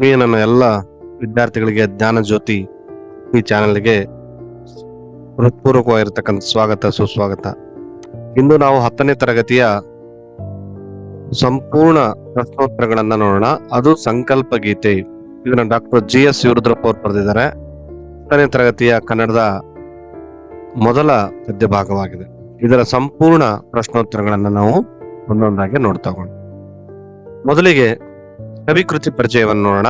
ಈ ನನ್ನ ಎಲ್ಲ ವಿದ್ಯಾರ್ಥಿಗಳಿಗೆ ಜ್ಞಾನ ಜ್ಯೋತಿ ಈ ಚಾನೆಲ್ಗೆ ಹೃತ್ಪೂರ್ವಕವಾಗಿರ್ತಕ್ಕಂಥ ಸ್ವಾಗತ ಸುಸ್ವಾಗತ. ಇಂದು ನಾವು 10ನೇ ತರಗತಿಯ ಸಂಪೂರ್ಣ ಪ್ರಶ್ನೋತ್ತರಗಳನ್ನ ನೋಡೋಣ. ಅದು ಸಂಕಲ್ಪ ಗೀತೆ. ಇದನ್ನ ಡಾಕ್ಟರ್ GS ಶಿವರುದ್ರಪ್ಪ ಅವರು ಬರೆದಿದ್ದಾರೆ. 10ನೇ ತರಗತಿಯ ಕನ್ನಡದ ಮೊದಲ ಪದ್ಯ ಭಾಗವಾಗಿದೆ. ಇದರ ಸಂಪೂರ್ಣ ಪ್ರಶ್ನೋತ್ತರಗಳನ್ನ ನಾವು ಒಂದೊಂದಾಗಿ ನೋಡ್ತಾ ಹೋಗೋಣ. ಮೊದಲಿಗೆ ಕವಿಕೃತಿ ಪರಿಚಯವನ್ನು ನೋಡೋಣ.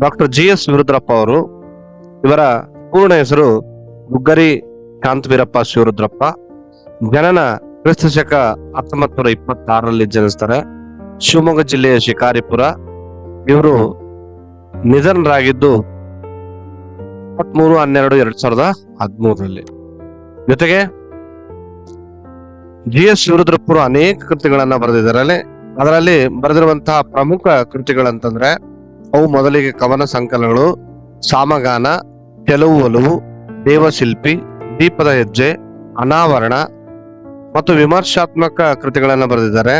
ಡಾಕ್ಟರ್ GS ಶಿವರುದ್ರಪ್ಪ ಅವರು, ಇವರ ಪೂರ್ಣ ಹೆಸರು ಗುಗ್ಗರಿ ಶಾಂತವೀರಪ್ಪ ಶಿವರುದ್ರಪ್ಪ. ಜನನ ಕ್ರಿಸ್ತಶಕ 1926ರಲ್ಲಿ ಜನಿಸ್ತಾರೆ. ಶಿವಮೊಗ್ಗ ಜಿಲ್ಲೆಯ ಶಿಕಾರಿಪುರ. ಇವರು ನಿಧನರಾಗಿದ್ದು 23/12/2013. ಜೊತೆಗೆ GS ಶಿವರುದ್ರಪ್ಪ ಅನೇಕ ಕೃತಿಗಳನ್ನ ಬರೆದಿದ್ದಾರೆ. ಅದರಲ್ಲಿ ಬರೆದಿರುವಂತಹ ಪ್ರಮುಖ ಕೃತಿಗಳಂತಂದ್ರೆ ಅವು ಮೊದಲಿಗೆ ಕವನ ಸಂಕಲನಗಳು, ಸಾಮಗಾನ, ಕೆಲವು ಒಲವು, ದೇವಶಿಲ್ಪಿ, ದೀಪದ ಹೆಜ್ಜೆ, ಅನಾವರಣ ಮತ್ತು ವಿಮರ್ಶಾತ್ಮಕ ಕೃತಿಗಳನ್ನ ಬರೆದಿದ್ದಾರೆ.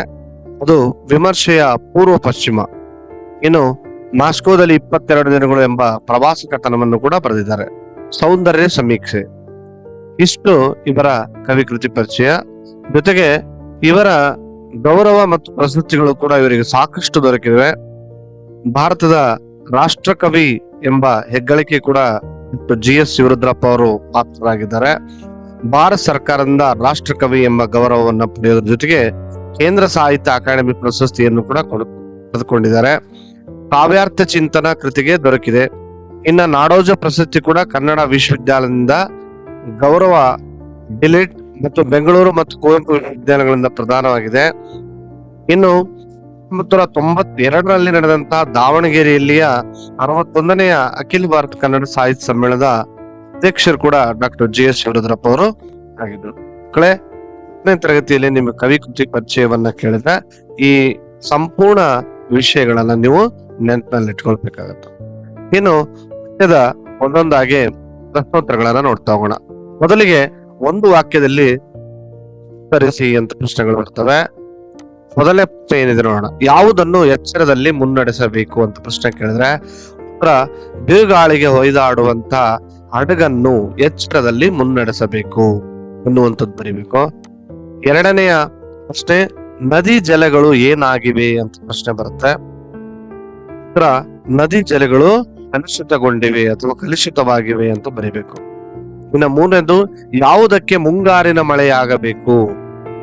ಅದು ವಿಮರ್ಶೆಯ ಪೂರ್ವ ಪಶ್ಚಿಮ. ಇನ್ನು ಮಾಸ್ಕೋದಲ್ಲಿ 22 ದಿನಗಳು ಎಂಬ ಪ್ರವಾಸ ಕಥನವನ್ನು ಕೂಡ ಬರೆದಿದ್ದಾರೆ. ಸೌಂದರ್ಯ ಸಮೀಕ್ಷೆ. ಇಷ್ಟು ಇವರ ಕವಿಕೃತಿ ಪರಿಚಯ. ಜೊತೆಗೆ ಇವರ ಗೌರವ ಮತ್ತು ಪ್ರಶಸ್ತಿಗಳು ಕೂಡ ಇವರಿಗೆ ಸಾಕಷ್ಟು ದೊರಕಿವೆ. ಭಾರತದ ರಾಷ್ಟ್ರಕವಿ ಎಂಬ ಹೆಗ್ಗಳಿಕೆ ಕೂಡ GS ಶಿವರುದ್ರಪ್ಪ ಅವರು ಪಾತ್ರರಾಗಿದ್ದಾರೆ. ಭಾರತ ಸರ್ಕಾರದಿಂದ ರಾಷ್ಟ್ರಕವಿ ಎಂಬ ಗೌರವವನ್ನು ಪಡೆಯೋದ್ರ ಜೊತೆಗೆ ಕೇಂದ್ರ ಸಾಹಿತ್ಯ ಅಕಾಡೆಮಿ ಪ್ರಶಸ್ತಿಯನ್ನು ಕೂಡ ಪಡೆದುಕೊಂಡಿದ್ದಾರೆ. ಕಾವ್ಯಾರ್ಥ ಚಿಂತನ ಕೃತಿಗೆ ದೊರಕಿದೆ. ಇನ್ನ ನಾಡೋಜ ಪ್ರಶಸ್ತಿ ಕೂಡ ಕನ್ನಡ ವಿಶ್ವವಿದ್ಯಾಲಯದಿಂದ, ಗೌರವ ಡಿಲಿಟ್ ಮತ್ತು ಬೆಂಗಳೂರು ಮತ್ತು ಕುವೆಂಪು ವಿಶ್ವವಿದ್ಯಾಲಯಗಳಿಂದ ಪ್ರದಾನವಾಗಿದೆ. ಇನ್ನು 1992ರಲ್ಲಿ ನಡೆದಂತಹ ದಾವಣಗೆರೆಯಲ್ಲಿಯ 61ನೆಯ ಅಖಿಲ ಭಾರತ ಕನ್ನಡ ಸಾಹಿತ್ಯ ಸಮ್ಮೇಳನದ ಅಧ್ಯಕ್ಷರು ಕೂಡ ಡಾಕ್ಟರ್ GS ಶಿವರುದ್ರಪ್ಪ ಅವರು ಆಗಿದ್ರು. ಮಕ್ಕಳೇ, 10ನೇ ತರಗತಿಯಲ್ಲಿ ನಿಮ್ಮ ಕವಿಕೃತಿ ಪರಿಚಯವನ್ನ ಕೇಳಿದ್ರೆ ಈ ಸಂಪೂರ್ಣ ವಿಷಯಗಳನ್ನ ನೀವು ನೆನಪಿನಲ್ಲಿ ಇಟ್ಕೊಳ್ಬೇಕಾಗತ್ತೆ. ಇನ್ನು ಒಂದೊಂದಾಗಿ ಪ್ರಶ್ನೋತ್ತರಗಳನ್ನ ನೋಡ್ತಾ ಹೋಗೋಣ. ಮೊದಲಿಗೆ ಒಂದು ವಾಕ್ಯದಲ್ಲಿ ಉತ್ತರಿಸಿ ಅಂತ ಪ್ರಶ್ನೆಗಳು ಬರ್ತವೆ. ಮೊದಲನೇ ಪ್ರಶ್ನೆ ಏನಿದೆ ನೋಡೋಣ. ಯಾವುದನ್ನು ಎಚ್ಚರದಲ್ಲಿ ಮುನ್ನಡೆಸಬೇಕು ಅಂತ ಪ್ರಶ್ನೆ ಕೇಳಿದ್ರೆ ಉತ್ತರ ಬಿರುಗಾಳಿಗೆ ಹೊಯ್ದಾಡುವಂತ ಹಡಗನ್ನು ಎಚ್ಚರದಲ್ಲಿ ಮುನ್ನಡೆಸಬೇಕು ಎನ್ನುವಂಥದ್ದು ಬರೀಬೇಕು. ಎರಡನೆಯ ಪ್ರಶ್ನೆ, ನದಿ ಜಲಗಳು ಏನಾಗಿವೆ ಅಂತ ಪ್ರಶ್ನೆ ಬರುತ್ತೆ. ಉತ್ತರ ನದಿ ಜಲಗಳು ಕಲುಷಿತಗೊಂಡಿವೆ ಅಥವಾ ಕಲುಷಿತವಾಗಿವೆ ಅಂತ ಬರೀಬೇಕು. ಇನ್ನು ಮೂರನೇದು, ಯಾವುದಕ್ಕೆ ಮುಂಗಾರಿನ ಮಳೆಯಾಗಬೇಕು?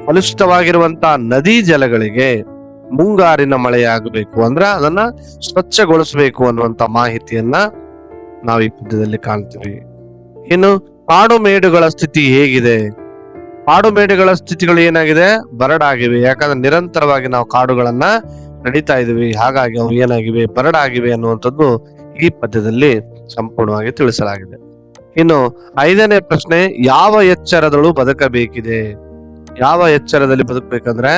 ಕಲುಷಿತವಾಗಿರುವಂತ ನದಿ ಜಲಗಳಿಗೆ ಮುಂಗಾರಿನ ಮಳೆಯಾಗಬೇಕು, ಅಂದ್ರೆ ಅದನ್ನ ಸ್ವಚ್ಛಗೊಳಿಸಬೇಕು ಅನ್ನುವಂತ ಮಾಹಿತಿಯನ್ನ ನಾವು ಈ ಪದ್ಯದಲ್ಲಿ ಕಾಣ್ತೀವಿ. ಇನ್ನು ಕಾಡುಮೇಡುಗಳ ಸ್ಥಿತಿ ಹೇಗಿದೆ? ಕಾಡುಮೇಡುಗಳ ಸ್ಥಿತಿಗಳು ಏನಾಗಿದೆ? ಬರಡಾಗಿವೆ. ಯಾಕಂದ್ರೆ ನಿರಂತರವಾಗಿ ನಾವು ಕಾಡುಗಳನ್ನ ನಡೀತಾ ಇದೀವಿ, ಹಾಗಾಗಿ ಅವು ಏನಾಗಿವೆ? ಬರಡಾಗಿವೆ ಅನ್ನುವಂಥದ್ದು ಈ ಪದ್ಯದಲ್ಲಿ ಸಂಪೂರ್ಣವಾಗಿ ತಿಳಿಸಲಾಗಿದೆ. ಇನ್ನು 5ನೇ ಪ್ರಶ್ನೆ, ಯಾವ ಎಚ್ಚರದಳು ಬದುಕಬೇಕಿದೆ? ಯಾವ ಎಚ್ಚರದಲ್ಲಿ ಬದುಕಬೇಕಂದ್ರೆ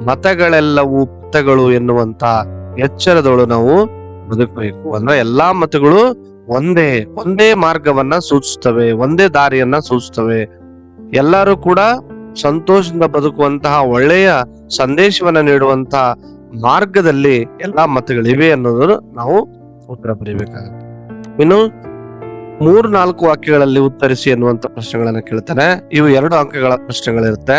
ಮತಗಳೆಲ್ಲವೂ ಪಥಗಳು ಎನ್ನುವಂತ ಎಚ್ಚರದಳು ನಾವು ಬದುಕಬೇಕು. ಅಂದ್ರೆ ಎಲ್ಲಾ ಮತಗಳು ಒಂದೇ ಮಾರ್ಗವನ್ನ ಸೂಚಿಸ್ತವೆ, ಒಂದೇ ದಾರಿಯನ್ನ ಸೂಚಿಸ್ತವೆ. ಎಲ್ಲರೂ ಕೂಡ ಸಂತೋಷದಿಂದ ಬದುಕುವಂತಹ ಒಳ್ಳೆಯ ಸಂದೇಶವನ್ನ ನೀಡುವಂತಹ ಮಾರ್ಗದಲ್ಲಿ ಎಲ್ಲಾ ಮತಗಳಿವೆ ಅನ್ನೋದನ್ನು ನಾವು ಉತ್ತರ ಬರೀಬೇಕಾಗುತ್ತೆ. ಇನ್ನು 3-4 ವಾಕ್ಯಗಳಲ್ಲಿ ಉತ್ತರಿಸಿ ಎನ್ನುವಂತ ಪ್ರಶ್ನೆಗಳನ್ನ ಕೇಳ್ತಾನೆ. ಇವು 2 ಅಂಕಗಳ ಪ್ರಶ್ನೆಗಳಿರುತ್ತೆ.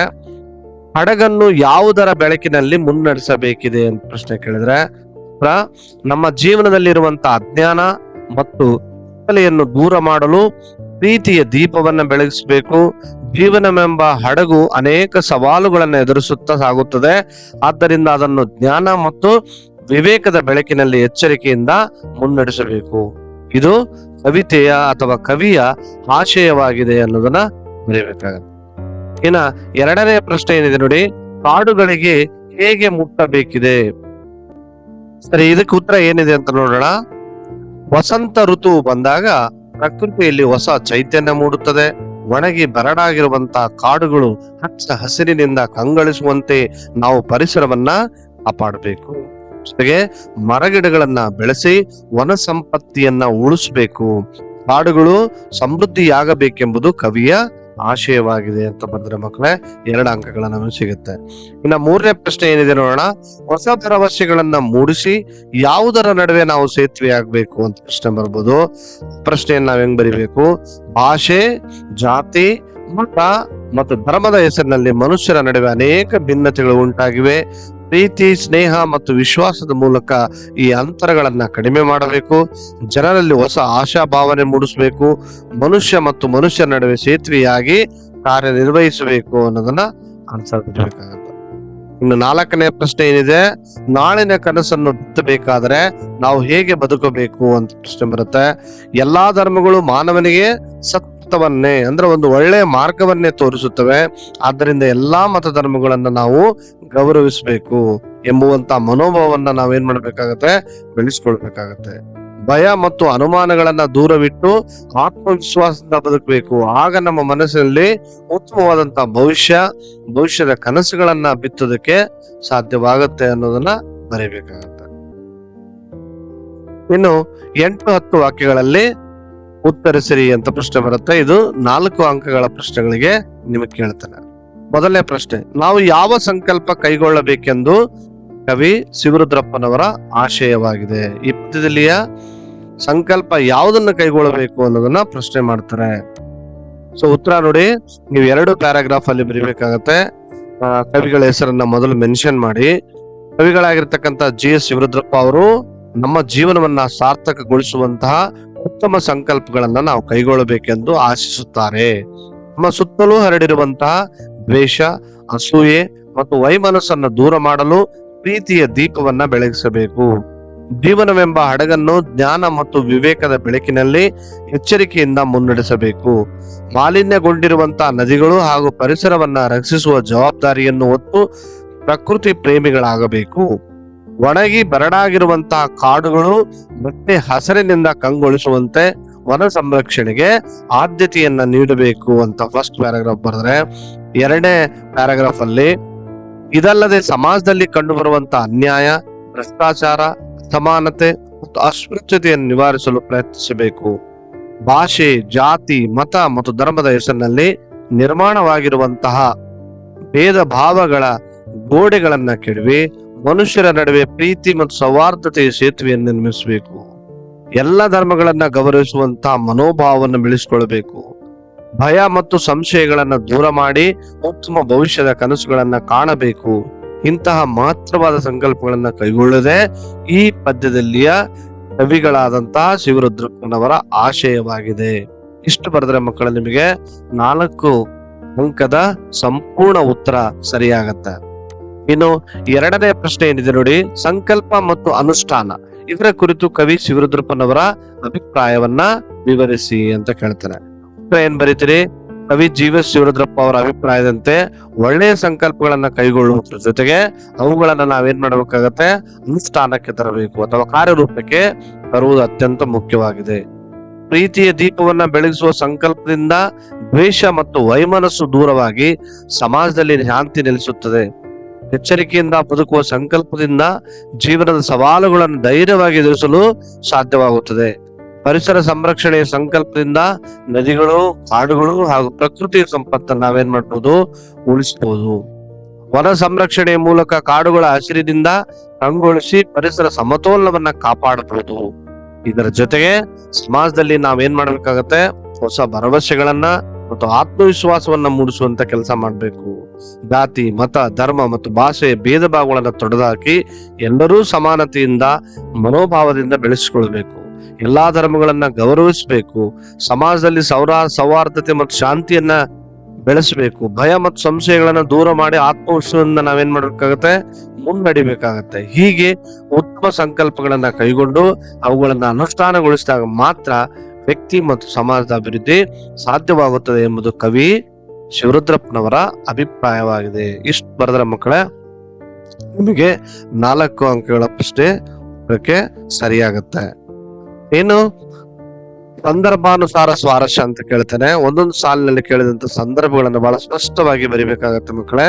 ಹಡಗನ್ನು ಯಾವುದರ ಬೆಳಕಿನಲ್ಲಿ ಮುನ್ನಡೆಸಬೇಕಿದೆ ಅಂತ ಪ್ರಶ್ನೆ ಕೇಳಿದ್ರೆ ನಮ್ಮ ಜೀವನದಲ್ಲಿರುವಂತಹ ಅಜ್ಞಾನ ಮತ್ತು ಕತ್ತಲೆಯನ್ನು ದೂರ ಮಾಡಲು ಪ್ರೀತಿಯ ದೀಪವನ್ನ ಬೆಳಗಿಸಬೇಕು. ಜೀವನವೆಂಬ ಹಡಗು ಅನೇಕ ಸವಾಲುಗಳನ್ನು ಎದುರಿಸುತ್ತಾ ಸಾಗುತ್ತದೆ. ಆದ್ದರಿಂದ ಅದನ್ನು ಜ್ಞಾನ ಮತ್ತು ವಿವೇಕದ ಬೆಳಕಿನಲ್ಲಿ ಎಚ್ಚರಿಕೆಯಿಂದ ಮುನ್ನಡೆಸಬೇಕು. ಇದು ಕವಿತೆಯ ಅಥವಾ ಕವಿಯ ಆಶಯವಾಗಿದೆ ಅನ್ನೋದನ್ನ ಬರೀಬೇಕಾಗತ್ತೆ. ಇನ್ನ 2ನೇ ಪ್ರಶ್ನೆ ಏನಿದೆ ನೋಡಿ, ಕಾಡುಗಳಿಗೆ ಹೇಗೆ ಮುಟ್ಟಬೇಕಿದೆ? ಸರಿ, ಇದಕ್ಕೆ ಉತ್ತರ ಏನಿದೆ ಅಂತ ನೋಡೋಣ. ವಸಂತ ಋತು ಬಂದಾಗ ಪ್ರಕೃತಿಯಲ್ಲಿ ಹೊಸ ಚೈತನ್ಯ ಮೂಡುತ್ತದೆ. ಒಣಗಿ ಬರಡಾಗಿರುವಂತಹ ಕಾಡುಗಳು ಹಚ್ಚ ಹಸಿರಿನಿಂದ ಕಂಗೊಳಿಸುವಂತೆ ನಾವು ಪರಿಸರವನ್ನ ಕಾಪಾಡಬೇಕು. ಜೊತೆಗೆ ಮರಗಿಡಗಳನ್ನ ಬೆಳೆಸಿ ವನ ಸಂಪತ್ತಿಯನ್ನ ಉಳಿಸಬೇಕು. ಕಾಡುಗಳು ಸಮೃದ್ಧಿಯಾಗಬೇಕೆಂಬುದು ಕವಿಯ ಆಶಯವಾಗಿದೆ ಅಂತ ಬರೆದ್ರೆ ಮಕ್ಕಳೇ 2 ಅಂಕಗಳ ನಮಗೆ ಸಿಗುತ್ತೆ. ಇನ್ನ 3ನೇ ಪ್ರಶ್ನೆ ಏನಿದೆ ನೋಡೋಣ. ಹೊಸ ಭರವಸೆಗಳನ್ನ ಮೂಡಿಸಿ ಯಾವುದರ ನಡುವೆ ನಾವು ಸೇತುವೆ ಆಗ್ಬೇಕು ಅಂತ ಪ್ರಶ್ನೆ ಬರ್ಬೋದು. ಪ್ರಶ್ನೆಯನ್ನ ನಾವ್ ಹೆಂಗ್ ಬರಿಬೇಕು? ಭಾಷೆ, ಜಾತಿ, ಮತ ಮತ್ತು ಧರ್ಮದ ಹೆಸರಿನಲ್ಲಿ ಮನುಷ್ಯರ ನಡುವೆ ಅನೇಕ ಭಿನ್ನತೆಗಳು ಉಂಟಾಗಿವೆ. ಪ್ರೀತಿ, ಸ್ನೇಹ ಮತ್ತು ವಿಶ್ವಾಸದ ಮೂಲಕ ಈ ಅಂತರಗಳನ್ನ ಕಡಿಮೆ ಮಾಡಬೇಕು. ಜನರಲ್ಲಿ ಹೊಸ ಆಶಾಭಾವನೆ ಮೂಡಿಸಬೇಕು. ಮನುಷ್ಯ ಮತ್ತು ಮನುಷ್ಯರ ನಡುವೆ ಸೇತುವೆಯಾಗಿ ಕಾರ್ಯನಿರ್ವಹಿಸಬೇಕು ಅನ್ನೋದನ್ನ ಆನ್ಸರ್ ಬರಬೇಕಾಗುತ್ತೆ. ಇನ್ನು 4ನೇ ಪ್ರಶ್ನೆ ಏನಿದೆ? ನಾಳಿನ ಕನಸನ್ನು ಬಿತ್ತಬೇಕಾದ್ರೆ ನಾವು ಹೇಗೆ ಬದುಕಬೇಕು ಅಂತ ಪ್ರಶ್ನೆ ಬರುತ್ತೆ. ಎಲ್ಲಾ ಧರ್ಮಗಳು ಮಾನವನಿಗೆ ಸತ್ಯವನ್ನೇ ಅಂದ್ರೆ ಒಂದು ಒಳ್ಳೆಯ ಮಾರ್ಗವನ್ನೇ ತೋರಿಸುತ್ತವೆ. ಆದ್ದರಿಂದ ಎಲ್ಲಾ ಮತ ಧರ್ಮಗಳನ್ನ ನಾವು ಗೌರವಿಸಬೇಕು ಎಂಬುವಂತ ಮನೋಭಾವವನ್ನ ನಾವೇನ್ ಮಾಡ್ಬೇಕಾಗತ್ತೆ? ಬೆಳೆಸ್ಕೊಳ್ಬೇಕಾಗತ್ತೆ. ಭಯ ಮತ್ತು ಅನುಮಾನಗಳನ್ನ ದೂರವಿಟ್ಟು ಆತ್ಮವಿಶ್ವಾಸದಿಂದ ಬದುಕಬೇಕು. ಆಗ ನಮ್ಮ ಮನಸ್ಸಿನಲ್ಲಿ ಉತ್ತಮವಾದಂತ ಭವಿಷ್ಯದ ಕನಸುಗಳನ್ನ ಬಿತ್ತೋದಕ್ಕೆ ಸಾಧ್ಯವಾಗುತ್ತೆ ಅನ್ನೋದನ್ನ ಬರೀಬೇಕಾಗತ್ತೆ. ಇನ್ನು 8-10 ವಾಕ್ಯಗಳಲ್ಲಿ ಉತ್ತರಿಸಿರಿ ಅಂತ ಪ್ರಶ್ನೆ ಬರುತ್ತೆ. ಇದು 4 ಅಂಕಗಳ ಪ್ರಶ್ನೆಗಳಿಗೆ ನಿಮಗೆ ಕೇಳ್ತಾನೆ. ಮೊದಲನೇ ಪ್ರಶ್ನೆ, ನಾವು ಯಾವ ಸಂಕಲ್ಪ ಕೈಗೊಳ್ಳಬೇಕೆಂದು ಕವಿ ಶಿವರುದ್ರಪ್ಪನವರ ಆಶಯವಾಗಿದೆ? ಈ ಪದ್ಯದಲ್ಲಿಯ ಸಂಕಲ್ಪ ಯಾವುದನ್ನ ಕೈಗೊಳ್ಳಬೇಕು ಅನ್ನೋದನ್ನ ಪ್ರಶ್ನೆ ಮಾಡ್ತಾರೆ. ಸೊ ಉತ್ತರ ನೋಡಿ, ನೀವು 2 ಪ್ಯಾರಾಗ್ರಾಫ್ ಅಲ್ಲಿ ಬರೀಬೇಕಾಗತ್ತೆ. ಕವಿಗಳ ಹೆಸರನ್ನ ಮೊದಲು ಮೆನ್ಷನ್ ಮಾಡಿ. ಕವಿಗಳಾಗಿರ್ತಕ್ಕಂಥ GS ಶಿವರುದ್ರಪ್ಪ ಅವರು ನಮ್ಮ ಜೀವನವನ್ನ ಸಾರ್ಥಕಗೊಳಿಸುವಂತಹ ಉತ್ತಮ ಸಂಕಲ್ಪಗಳನ್ನ ನಾವು ಕೈಗೊಳ್ಳಬೇಕೆಂದು ಆಶಿಸುತ್ತಾರೆ. ನಮ್ಮ ಸುತ್ತಲೂ ಹರಡಿರುವಂತಹ ದ್ವೇಷ, ಅಸೂಯೆ ಮತ್ತು ವೈಮನಸ್ಸನ್ನು ದೂರ ಮಾಡಲು ಪ್ರೀತಿಯ ದೀಪವನ್ನ ಬೆಳಗಿಸಬೇಕು. ಜೀವನವೆಂಬ ಹಡಗನ್ನು ಜ್ಞಾನ ಮತ್ತು ವಿವೇಕದ ಬೆಳಕಿನಲ್ಲಿ ಎಚ್ಚರಿಕೆಯಿಂದ ಮುನ್ನಡೆಸಬೇಕು. ಮಾಲಿನ್ಯಗೊಂಡಿರುವಂತಹ ನದಿಗಳು ಹಾಗೂ ಪರಿಸರವನ್ನ ರಕ್ಷಿಸುವ ಜವಾಬ್ದಾರಿಯನ್ನು ಹೊತ್ತು ಪ್ರಕೃತಿ ಪ್ರೇಮಿಗಳಾಗಬೇಕು. ಒಣಗಿ ಬರಡಾಗಿರುವಂತಹ ಕಾಡುಗಳು ಮತ್ತೆ ಹಸರಿನಿಂದ ಕಂಗೊಳಿಸುವಂತೆ ವನ ಸಂರಕ್ಷಣೆಗೆ ಆದ್ಯತೆಯನ್ನ ನೀಡಬೇಕು ಅಂತ ಫಸ್ಟ್ ಪ್ಯಾರಾಗ್ರಾಫ್ ಬರೆದ್ರೆ, 2ನೇ ಪ್ಯಾರಾಗ್ರಾಫ್ ಅಲ್ಲಿ ಇದಲ್ಲದೆ ಸಮಾಜದಲ್ಲಿ ಕಂಡು ಬರುವಂತ ಅನ್ಯಾಯ, ಭ್ರಷ್ಟಾಚಾರ, ಅಸಮಾನತೆ ಮತ್ತು ಅಸ್ಪೃಶ್ಯತೆಯನ್ನು ನಿವಾರಿಸಲು ಪ್ರಯತ್ನಿಸಬೇಕು. ಭಾಷೆ, ಜಾತಿ, ಮತ ಮತ್ತು ಧರ್ಮದ ಹೆಸರಿನಲ್ಲಿ ನಿರ್ಮಾಣವಾಗಿರುವಂತಹ ಭೇದ ಭಾವಗಳ ಗೋಡೆಗಳನ್ನ ಕೆಡವಿ ಮನುಷ್ಯರ ನಡುವೆ ಪ್ರೀತಿ ಮತ್ತು ಸೌಹಾರ್ದತೆಯ ಸೇತುವೆಯನ್ನು ನಿರ್ಮಿಸಬೇಕು. ಎಲ್ಲ ಧರ್ಮಗಳನ್ನ ಗೌರವಿಸುವಂತಹ ಮನೋಭಾವವನ್ನು ಬೆಳೆಸಿಕೊಳ್ಳಬೇಕು. ಭಯ ಮತ್ತು ಸಂಶಯಗಳನ್ನ ದೂರ ಮಾಡಿ ಉತ್ತಮ ಭವಿಷ್ಯದ ಕನಸುಗಳನ್ನ ಕಾಣಬೇಕು. ಇಂತಹ ಮಹತ್ತರವಾದ ಸಂಕಲ್ಪಗಳನ್ನ ಕೈಗೊಳ್ಳದೆ ಈ ಪದ್ಯದಲ್ಲಿಯ ಕವಿಗಳಾದಂತಹ ಶಿವರುದ್ರಪ್ಪನವರ ಆಶಯವಾಗಿದೆ. ಇಷ್ಟು ಬರೆದ್ರೆ ಮಕ್ಕಳ ನಿಮಗೆ 4 ಅಂಕದ ಸಂಪೂರ್ಣ ಉತ್ತರ ಸರಿಯಾಗತ್ತೆ. ಇನ್ನು 2ನೇ ಪ್ರಶ್ನೆ ಏನಿದೆ ನೋಡಿ, ಸಂಕಲ್ಪ ಮತ್ತು ಅನುಷ್ಠಾನ, ಇದರ ಕುರಿತು ಕವಿ ಶಿವರುದ್ರಪ್ಪನವರ ಅಭಿಪ್ರಾಯವನ್ನ ವಿವರಿಸಿ ಅಂತ ಕೇಳ್ತಾರೆ. ಏನ್ ಬರೀತೀರಿ? ಕವಿ GS ಶಿವರುದ್ರಪ್ಪ ಅವರ ಅಭಿಪ್ರಾಯದಂತೆ ಒಳ್ಳೆಯ ಸಂಕಲ್ಪಗಳನ್ನ ಕೈಗೊಳ್ಳುವುದ್ರ ಜೊತೆಗೆ ಅವುಗಳನ್ನ ನಾವೇನ್ ಮಾಡ್ಬೇಕಾಗತ್ತೆ? ಅನುಷ್ಠಾನಕ್ಕೆ ತರಬೇಕು ಅಥವಾ ಕಾರ್ಯರೂಪಕ್ಕೆ ತರುವುದು ಅತ್ಯಂತ ಮುಖ್ಯವಾಗಿದೆ. ಪ್ರೀತಿಯ ದೀಪವನ್ನ ಬೆಳಗಿಸುವ ಸಂಕಲ್ಪದಿಂದ ದ್ವೇಷ ಮತ್ತು ವೈಮನಸ್ಸು ದೂರವಾಗಿ ಸಮಾಜದಲ್ಲಿ ಶಾಂತಿ ನೆಲೆಸುತ್ತದೆ. ಎಚ್ಚರಿಕೆಯಿಂದ ಬದುಕುವ ಸಂಕಲ್ಪದಿಂದ ಜೀವನದ ಸವಾಲುಗಳನ್ನು ಧೈರ್ಯವಾಗಿ ಎದುರಿಸಲು ಸಾಧ್ಯವಾಗುತ್ತದೆ. ಪರಿಸರ ಸಂರಕ್ಷಣೆಯ ಸಂಕಲ್ಪದಿಂದ ನದಿಗಳು, ಕಾಡುಗಳು ಹಾಗೂ ಪ್ರಕೃತಿಯ ಸಂಪತ್ತನ್ನು ನಾವೇನ್ ಮಾಡ್ಬೋದು? ಉಳಿಸಬಹುದು. ವನ ಸಂರಕ್ಷಣೆಯ ಮೂಲಕ ಕಾಡುಗಳ ಹಸಿರಿನಿಂದ ಕಂಗೊಳಿಸಿ ಪರಿಸರ ಸಮತೋಲನವನ್ನ ಕಾಪಾಡಬಹುದು. ಇದರ ಜೊತೆಗೆ ಸಮಾಜದಲ್ಲಿ ನಾವೇನ್ ಮಾಡ್ಬೇಕಾಗತ್ತೆ? ಹೊಸ ಭರವಸೆಗಳನ್ನ ಮತ್ತು ಆತ್ಮವಿಶ್ವಾಸವನ್ನ ಮೂಡಿಸುವಂತ ಕೆಲಸ ಮಾಡ್ಬೇಕು. ಜಾತಿ, ಮತ, ಧರ್ಮ ಮತ್ತು ಭಾಷೆಯ ಭೇದ ಭಾವಗಳನ್ನ ತೊಡೆದುಹಾಕಿ ಎಲ್ಲರೂ ಸಮಾನತೆಯಿಂದ ಮನೋಭಾವದಿಂದ ಬೆಳೆಸಿಕೊಳ್ಬೇಕು. ಎಲ್ಲಾ ಧರ್ಮಗಳನ್ನ ಗೌರವಿಸಬೇಕು. ಸಮಾಜದಲ್ಲಿ ಸೌಹಾರ್ದತೆ ಮತ್ತು ಶಾಂತಿಯನ್ನ ಬೆಳೆಸಬೇಕು. ಭಯ ಮತ್ತು ಸಂಶಯಗಳನ್ನ ದೂರ ಮಾಡಿ ಆತ್ಮವಿಶ್ವಾಸದಿಂದ ನಾವೇನ್ ಮಾಡ್ಬೇಕಾಗತ್ತೆ? ಮುನ್ನಡಿಬೇಕಾಗತ್ತೆ. ಹೀಗೆ ಉತ್ತಮ ಸಂಕಲ್ಪಗಳನ್ನ ಕೈಗೊಂಡು ಅವುಗಳನ್ನ ಅನುಷ್ಠಾನಗೊಳಿಸಿದಾಗ ಮಾತ್ರ ವ್ಯಕ್ತಿ ಮತ್ತು ಸಮಾಜದ ಅಭಿವೃದ್ಧಿ ಸಾಧ್ಯವಾಗುತ್ತದೆ ಎಂಬುದು ಕವಿ ಶಿವರುದ್ರಪ್ಪನವರ ಅಭಿಪ್ರಾಯವಾಗಿದೆ. ಇಷ್ಟು ಬರೆದ್ರ ಮಕ್ಕಳೇ ನಿಮಗೆ 4 ಅಂಕಗಳ ಪ್ರಶ್ನೆ ಸರಿಯಾಗತ್ತೆ. ಏನು ಸಂದರ್ಭಾನುಸಾರ ಸ್ವಾರಸ್ಯ ಅಂತ ಕೇಳ್ತೇನೆ. ಒಂದೊಂದು ಸಾಲಿನಲ್ಲಿ ಕೇಳಿದಂತ ಸಂದರ್ಭಗಳನ್ನ ಬಹಳ ಸ್ಪಷ್ಟವಾಗಿ ಬರಿಬೇಕಾಗತ್ತೆ ಮಕ್ಕಳೇ.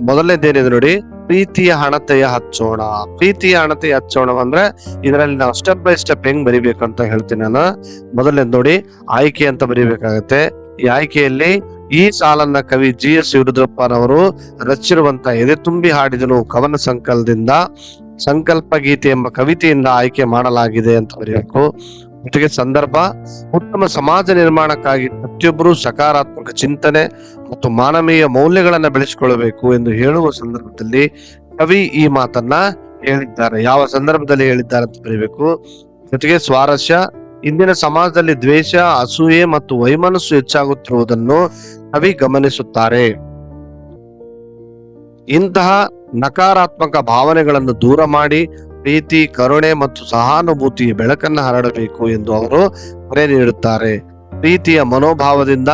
ಮೊದಲನೇದೇನಿದೆ ನೋಡಿ, ಪ್ರೀತಿಯ ಹಣತೆಯ ಹಚ್ಚೋಣ. ಪ್ರೀತಿಯ ಹಣತೆಯ ಹಚ್ಚೋಣ ಅಂದ್ರೆ ಇದರಲ್ಲಿ ನಾವು ಸ್ಟೆಪ್ ಬೈ ಸ್ಟೆಪ್ ಹೆಂಗ್ ಬರಿಬೇಕು ಅಂತ ಹೇಳ್ತೀನಿ ನಾನು. ಮೊದಲನೇದು ನೋಡಿ, ಆಯ್ಕೆ ಅಂತ ಬರಿಬೇಕಾಗತ್ತೆ. ಈ ಆಯ್ಕೆಯಲ್ಲಿ ಈ ಸಾಲನ್ನ ಕವಿ GS ರುದ್ರಪ್ಪನವರು ರಚಿಸಿರುವಂತಹ ಎದೆ ತುಂಬಿ ಹಾಡಿದನು ಕವನ ಸಂಕಲನದಿಂದ ಸಂಕಲ್ಪ ಗೀತೆ ಎಂಬ ಕವಿತೆಯಿಂದ ಆಯ್ಕೆ ಮಾಡಲಾಗಿದೆ ಅಂತ ಬರೆಯಬೇಕು. ಜೊತೆಗೆ ಸಂದರ್ಭ, ಉತ್ತಮ ಸಮಾಜ ನಿರ್ಮಾಣಕ್ಕಾಗಿ ಪ್ರತಿಯೊಬ್ಬರು ಸಕಾರಾತ್ಮಕ ಚಿಂತನೆ ಮತ್ತು ಮಾನವೀಯ ಮೌಲ್ಯಗಳನ್ನ ಬೆಳೆಸಿಕೊಳ್ಳಬೇಕು ಎಂದು ಹೇಳುವ ಸಂದರ್ಭದಲ್ಲಿ ಕವಿ ಈ ಮಾತನ್ನ ಹೇಳಿದ್ದಾರೆ. ಯಾವ ಸಂದರ್ಭದಲ್ಲಿ ಹೇಳಿದ್ದಾರೆ ಅಂತ ಬರೀಬೇಕು. ಜೊತೆಗೆ ಸ್ವಾರಸ್ಯ, ಇಂದಿನ ಸಮಾಜದಲ್ಲಿ ದ್ವೇಷ, ಅಸೂಯೆ ಮತ್ತು ವೈಮನಸ್ಸು ಹೆಚ್ಚಾಗುತ್ತಿರುವುದನ್ನು ಕವಿ ಗಮನಿಸುತ್ತಾರೆ. ಇಂತಹ ನಕಾರಾತ್ಮಕ ಭಾವನೆಗಳನ್ನು ದೂರ ಮಾಡಿ ಪ್ರೀತಿ, ಕರುಣೆ ಮತ್ತು ಸಹಾನುಭೂತಿ ಬೆಳಕನ್ನು ಹರಡಬೇಕು ಎಂದು ಅವರು ಕರೆ ನೀಡುತ್ತಾರೆ. ಪ್ರೀತಿಯ ಮನೋಭಾವದಿಂದ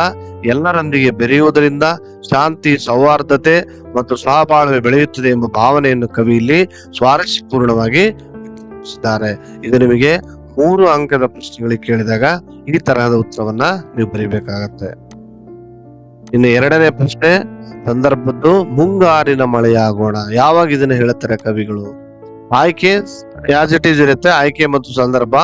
ಎಲ್ಲರೊಂದಿಗೆ ಬೆರೆಯುವುದರಿಂದ ಶಾಂತಿ, ಸೌಹಾರ್ದತೆ ಮತ್ತು ಸಹಬಾಳ್ವೆ ಬೆಳೆಯುತ್ತದೆ ಎಂಬ ಭಾವನೆಯನ್ನು ಕವಿ ಇಲ್ಲಿ ಸ್ವಾರಸ್ಯಪೂರ್ಣವಾಗಿ ವ್ಯಕ್ತಪಡಿಸಿದ್ದಾರೆ. ಇದು ನಿಮಗೆ 3 ಅಂಕದ ಪ್ರಶ್ನೆಗಳಿಗೆ ಕೇಳಿದಾಗ ಈ ತರಹದ ಉತ್ತರವನ್ನ ನೀವು ಬರೀಬೇಕಾಗತ್ತೆ. ಇನ್ನು 2ನೇ ಪ್ರಶ್ನೆ ಸಂದರ್ಭದ್ದು, ಮುಂಗಾರಿನ ಮಳೆಯಾಗೋಣ. ಯಾವಾಗ ಇದನ್ನ ಹೇಳುತ್ತಾರೆ ಕವಿಗಳು? ಆಯ್ಕೆ ಆಸ್ ಇಟ್ ಈಸ್ ಇರುತ್ತೆ, ಆಯ್ಕೆ ಮತ್ತು ಸಂದರ್ಭ.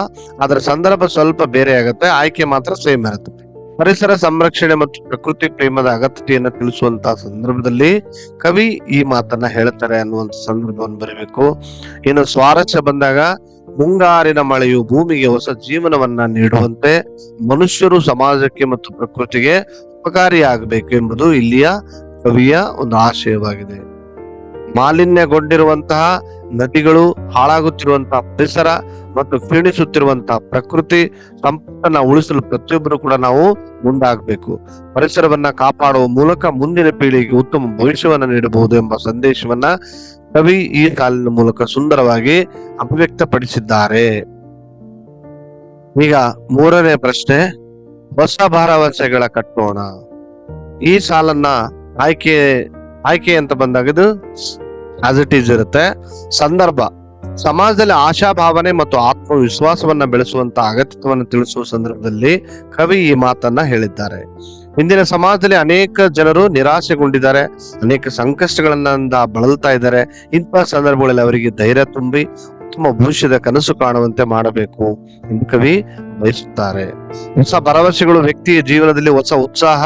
ಅದರ ಸಂದರ್ಭ ಸ್ವಲ್ಪ ಬೇರೆ ಆಗುತ್ತೆ, ಆಯ್ಕೆ ಮಾತ್ರ ಸೇಮ್ ಇರುತ್ತೆ. ಪರಿಸರ ಸಂರಕ್ಷಣೆ ಮತ್ತು ಪ್ರಕೃತಿ ಪ್ರೇಮದ ಅಗತ್ಯತೆಯನ್ನು ತಿಳಿಸುವಂತಹ ಸಂದರ್ಭದಲ್ಲಿ ಕವಿ ಈ ಮಾತನ್ನ ಹೇಳ್ತಾರೆ ಅನ್ನುವಂತ ಸಂದರ್ಭವನ್ನು ಬರೀಬೇಕು. ಇನ್ನು ಸ್ವಾರಸ್ಯ ಬಂದಾಗ, ಮುಂಗಾರಿನ ಮಳೆಯು ಭೂಮಿಗೆ ಹೊಸ ಜೀವನವನ್ನ ನೀಡುವಂತೆ ಮನುಷ್ಯರು ಸಮಾಜಕ್ಕೆ ಮತ್ತು ಪ್ರಕೃತಿಗೆ ಉಪಕಾರಿಯಾಗಬೇಕು ಎಂಬುದು ಇಲ್ಲಿಯ ಕವಿಯ ಒಂದು ಆಶಯವಾಗಿದೆ. ಮಾಲಿನ್ಯಗೊಂಡಿರುವಂತಹ ನದಿಗಳು, ಹಾಳಾಗುತ್ತಿರುವಂತಹ ಪರಿಸರ ಮತ್ತು ಕ್ಷೀಣಿಸುತ್ತಿರುವಂತಹ ಪ್ರಕೃತಿ ಸಂಪತ್ತನ್ನ ಉಳಿಸಲು ಪ್ರತಿಯೊಬ್ಬರು ಕೂಡ ನಾವು ಮುಂದಾಗಬೇಕು. ಪರಿಸರವನ್ನ ಕಾಪಾಡುವ ಮೂಲಕ ಮುಂದಿನ ಪೀಳಿಗೆಗೆ ಉತ್ತಮ ಭವಿಷ್ಯವನ್ನ ನೀಡಬಹುದು ಎಂಬ ಸಂದೇಶವನ್ನ ಕವಿ ಈ ಸಾಲಿನ ಮೂಲಕ ಸುಂದರವಾಗಿ ಅಭಿವ್ಯಕ್ತಪಡಿಸಿದ್ದಾರೆ. ಈಗ 3ನೇ ಪ್ರಶ್ನೆ, ಹೊಸ ಭರವಸೆಗಳ ಕಟ್ಟೋಣ. ಈ ಸಾಲನ್ನ ಆಯ್ಕೆ ಅಂತ ಬಂದಾಗ ಇದು ಆಸ್ ಇಟ್ ಈಸ್ ಇರುತ್ತೆ. ಸಂದರ್ಭ, ಸಮಾಜದಲ್ಲಿ ಆಶಾಭಾವನೆ ಮತ್ತು ಆತ್ಮವಿಶ್ವಾಸವನ್ನ ಬೆಳೆಸುವಂತಹ ಅಗತ್ಯವನ್ನು ತಿಳಿಸುವ ಸಂದರ್ಭದಲ್ಲಿ ಕವಿ ಈ ಮಾತನ್ನ ಹೇಳಿದ್ದಾರೆ. ಇಂದಿನ ಸಮಾಜದಲ್ಲಿ ಅನೇಕ ಜನರು ನಿರಾಶೆಗೊಂಡಿದ್ದಾರೆ, ಅನೇಕ ಸಂಕಷ್ಟಗಳನ್ನ ಬಳಲ್ತಾ ಇದ್ದಾರೆ. ಇಂತಹ ಸಂದರ್ಭಗಳಲ್ಲಿ ಅವರಿಗೆ ಧೈರ್ಯ ತುಂಬಿ ಉತ್ತಮ ಭವಿಷ್ಯದ ಕನಸು ಕಾಣುವಂತೆ ಮಾಡಬೇಕು ಎಂದು ಕವಿ ಬಯಸುತ್ತಾರೆ. ಹೊಸ ಭರವಸೆಗಳು ವ್ಯಕ್ತಿಯ ಜೀವನದಲ್ಲಿ ಹೊಸ ಉತ್ಸಾಹ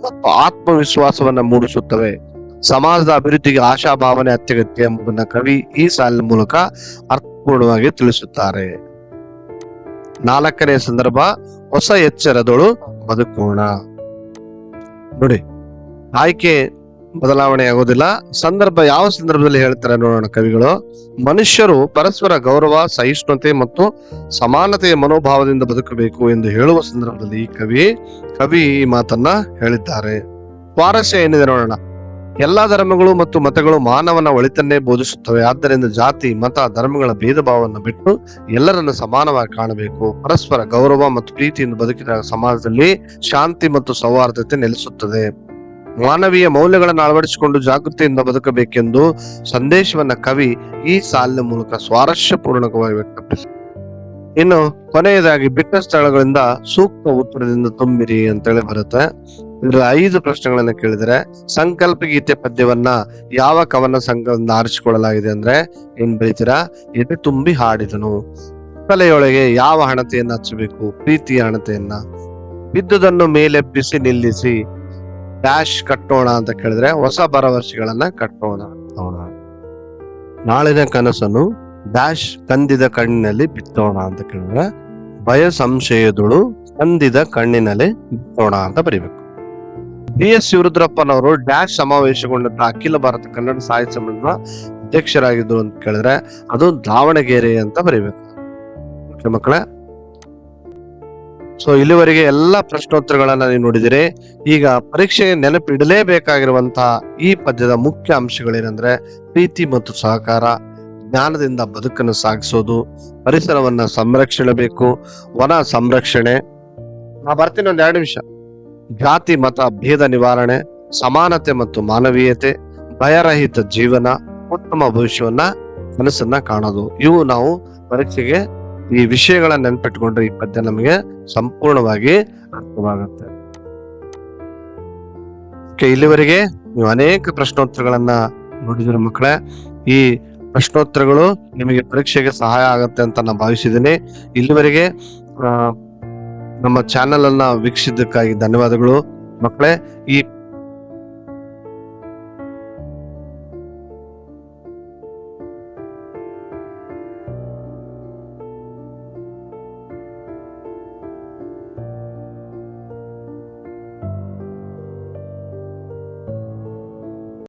ಮತ್ತು ಆತ್ಮವಿಶ್ವಾಸವನ್ನ ಮೂಡಿಸುತ್ತವೆ. ಸಮಾಜದ ಅಭಿವೃದ್ಧಿಗೆ ಆಶಾಭಾವನೆ ಅತ್ಯಗತ್ಯ ಎಂಬುದನ್ನ ಕವಿ ಈ ಸಾಲಿನ ಮೂಲಕ ಅರ್ಥಪೂರ್ಣವಾಗಿ ತಿಳಿಸುತ್ತಾರೆ. 4ನೇ ಸಂದರ್ಭ, ಹೊಸ ಎಚ್ಚರದೊಳು ಬದುಕೋಣ. ನೋಡಿ, ಆಯ್ಕೆ ಬದಲಾವಣೆ ಆಗೋದಿಲ್ಲ. ಸಂದರ್ಭ ಯಾವ ಸಂದರ್ಭದಲ್ಲಿ ಹೇಳ್ತಾರೆ ನೋಡೋಣ ಕವಿಗಳು. ಮನುಷ್ಯರು ಪರಸ್ಪರ ಗೌರವ, ಸಹಿಷ್ಣುತೆ ಮತ್ತು ಸಮಾನತೆಯ ಮನೋಭಾವದಿಂದ ಬದುಕಬೇಕು ಎಂದು ಹೇಳುವ ಸಂದರ್ಭದಲ್ಲಿ ಕವಿ ಈ ಮಾತನ್ನ ಹೇಳಿದ್ದಾರೆ. ಸ್ವಾರಸ್ಯ ಏನಿದೆ ನೋಡೋಣ. ಎಲ್ಲಾ ಧರ್ಮಗಳು ಮತ್ತು ಮತಗಳು ಮಾನವನ ಒಳಿತನ್ನೇ ಬೋಧಿಸುತ್ತವೆ. ಆದ್ದರಿಂದ ಜಾತಿ, ಮತ, ಧರ್ಮಗಳ ಭೇದ ಭಾವವನ್ನು ಬಿಟ್ಟು ಎಲ್ಲರನ್ನು ಸಮಾನವಾಗಿ ಕಾಣಬೇಕು. ಪರಸ್ಪರ ಗೌರವ ಮತ್ತು ಪ್ರೀತಿಯಿಂದ ಬದುಕಿದಾಗ ಸಮಾಜದಲ್ಲಿ ಶಾಂತಿ ಮತ್ತು ಸೌಹಾರ್ದತೆ ನೆಲೆಸುತ್ತದೆ. ಮಾನವೀಯ ಮೌಲ್ಯಗಳನ್ನು ಅಳವಡಿಸಿಕೊಂಡು ಜಾಗೃತಿಯಿಂದ ಬದುಕಬೇಕೆಂದು ಸಂದೇಶವನ್ನ ಕವಿ ಈ ಸಾಲಿನ ಮೂಲಕ ಸ್ವಾರಸ್ಯಪೂರ್ಣಕವಾಗಿ ವ್ಯಕ್ತಪಡಿಸಿದ್ದಾರೆ. ಇನ್ನು ಕೊನೆಯದಾಗಿ, ಬಿಟ್ಟ ಸ್ಥಳಗಳಿಂದ ಸೂಕ್ತ ಉತ್ತರದಿಂದ ತುಂಬಿರಿ ಅಂತೇಳಿ ಬರುತ್ತೆ. ಇದ್ರ 5 ಪ್ರಶ್ನೆಗಳನ್ನ ಕೇಳಿದರೆ, ಸಂಕಲ್ಪ ಗೀತೆ ಪದ್ಯವನ್ನ ಯಾವ ಕವನ ಸಂಘದಿಂದ ಆರಿಸಿಕೊಳ್ಳಲಾಗಿದೆ ಅಂದ್ರೆ ಏನ್ ಬರೀತೀರಾ? ಎದೆ ತುಂಬಿ ಹಾಡಿದನು. ತಲೆಯೊಳಗೆ ಯಾವ ಹಣತೆಯನ್ನ ಹಚ್ಚಬೇಕು? ಪ್ರೀತಿಯ ಹಣತೆಯನ್ನ. ಬಿದ್ದುದನ್ನು ಮೇಲೆಬ್ಬಿಸಿ ನಿಲ್ಲಿಸಿ ಡ್ಯಾಶ್ ಕಟ್ಟೋಣ ಅಂತ ಕೇಳಿದ್ರೆ ಹೊಸ ಭರವಸೆಗಳನ್ನ ಕಟ್ಟೋಣ. ನಾಳಿನ ಕನಸನ್ನು ಡ್ಯಾಶ್ ಕಂದಿದ ಕಣ್ಣಿನಲ್ಲಿ ಬಿತ್ತೋಣ ಅಂತ ಕೇಳಿದ್ರೆ ಭಯ ಸಂಶಯದಳು ಕಂದಿದ ಕಣ್ಣಿನಲ್ಲಿ ಬಿತ್ತೋಣ ಅಂತ ಬರೀಬೇಕು. GS ರುದ್ರಪ್ಪನವರು ಡ್ಯಾಶ್ ಸಮಾವೇಶಗೊಂಡಂತ ಅಖಿಲ ಭಾರತ ಕನ್ನಡ ಸಾಹಿತ್ಯ ಸಮ್ಮೇಳನ ಅಧ್ಯಕ್ಷರಾಗಿದ್ರು ಅಂತ ಕೇಳಿದ್ರೆ ಅದು ದಾವಣಗೆರೆ ಅಂತ ಬರೀಬೇಕು. ಓಕೆ ಮಕ್ಕಳೇ, ಸೊ ಇಲ್ಲಿವರೆಗೆ ಎಲ್ಲಾ ಪ್ರಶ್ನೋತ್ತರಗಳನ್ನ ನೀವು ನೋಡಿದಿರಿ. ಈಗ ಪರೀಕ್ಷೆಗೆ ನೆನಪಿಡಲೇಬೇಕಾಗಿರುವಂತಹ ಈ ಪದ್ಯದ ಮುಖ್ಯ ಅಂಶಗಳೇನೆಂದ್ರೆ, ಪ್ರೀತಿ ಮತ್ತು ಸಹಕಾರ, ಜ್ಞಾನದಿಂದ ಬದುಕನ್ನು ಸಾಗಿಸೋದು, ಪರಿಸರವನ್ನ ಸಂರಕ್ಷಿಸಬೇಕು, ವನ ಸಂರಕ್ಷಣೆ, ನಾ ಬರ್ತೀನಿ ಒಂದ್ 2 ನಿಮಿಷ, ಜಾತಿ ಮತ ಭೇದ ನಿವಾರಣೆ, ಸಮಾನತೆ ಮತ್ತು ಮಾನವೀಯತೆ, ಭಯರಹಿತ ಜೀವನ, ಉತ್ತಮ ಭವಿಷ್ಯವನ್ನ ಕನಸನ್ನ ಕಾಣೋದು. ಇವು ನಾವು ಪರೀಕ್ಷೆಗೆ ಈ ವಿಷಯಗಳನ್ನ ನೆನ್ಪಿಟ್ಕೊಂಡ್ರೆ ಈ ಪದ್ಯ ನಮಗೆ ಸಂಪೂರ್ಣವಾಗಿ ಅರ್ಥವಾಗುತ್ತೆ. ಇಲ್ಲಿವರೆಗೆ ನೀವು ಅನೇಕ ಪ್ರಶ್ನೋತ್ತರಗಳನ್ನ ನೋಡಿದ್ರೆ ಮಕ್ಕಳೇ, ಈ ಪ್ರಶ್ನೋತ್ತರಗಳು ನಿಮಗೆ ಪರೀಕ್ಷೆಗೆ ಸಹಾಯ ಆಗುತ್ತೆ ಅಂತ ನಾನು ಭಾವಿಸಿದ್ದೀನಿ. ಇಲ್ಲಿವರೆಗೆ ನಮ್ಮ ಚಾನೆಲ್ ಅನ್ನ ವೀಕ್ಷಿಸಕ್ಕಾಗಿ ಧನ್ಯವಾದಗಳು. ಮಕ್ಕಳೇ, ಈ